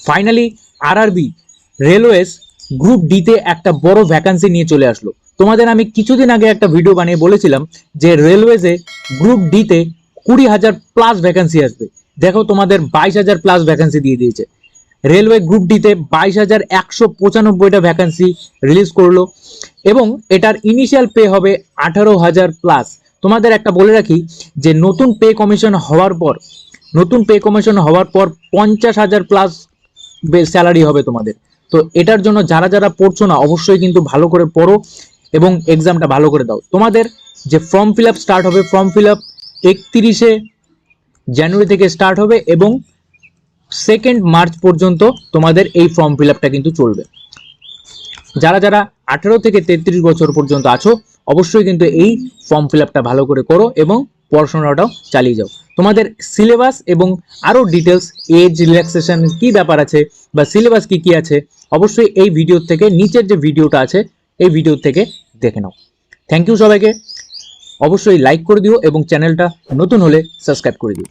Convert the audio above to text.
Finally RRB railways group ডিতে একটা বড় ভ্যাকান্সি নিয়ে চলে আসলো। তোমাদের আমি কিছুদিন আগে একটা ভিডিও বানিয়ে বলেছিলাম যে রেলওয়েজে গ্রুপ ডিতে 20,000 প্লাস ভ্যাকান্সি আসবে। দেখো তোমাদের 22,000 প্লাস ভ্যাকান্সি দিয়ে দিয়েছে। রেলওয়ে গ্রুপ ডিতে 22,195টা ভ্যাকান্সি রিলিজ করলো এবং এটার ইনিশিয়াল পে হবে 18,000 প্লাস। তোমাদের একটা বলে রাখি যে নতুন পে কমিশন হওয়ার পর 50,000 প্লাস স্যালারি হবে তোমাদের। তো এটার জন্য যারা যারা পড়ছো না অবশ্যই কিন্তু ভালো করে পড়ো এবং এক্সামটা ভালো করে দাও। তোমাদের যে ফর্ম ফিল আপ স্টার্ট হবে, ফর্ম ফিল আপ 31শে জানুয়ারি থেকে স্টার্ট হবে এবং 2nd মার্চ পর্যন্ত তোমাদের এই ফর্ম ফিল আপটা কিন্তু চলবে। যারা যারা 18 থেকে 33 বছর পর্যন্ত আছো অবশ্যই কিন্তু এই ফর্ম ফিল আপটা ভালো করে করো এবং পড়াশোনাটাও চালিয়ে যাও। তোমাদের সিলেবাস এবং আরও ডিটেলস, এজ রিল্যাক্সেশন কি ব্যাপার আছে বা সিলেবাস কি কি আছে অবশ্যই এই ভিডিও থেকে, নিচের যে ভিডিওটা আছে এই ভিডিও থেকে দেখে নাও। থ্যাংক ইউ সবাইকে। অবশ্যই লাইক করে দিও এবং চ্যানেলটা নতুন হলে সাবস্ক্রাইব করে দিও।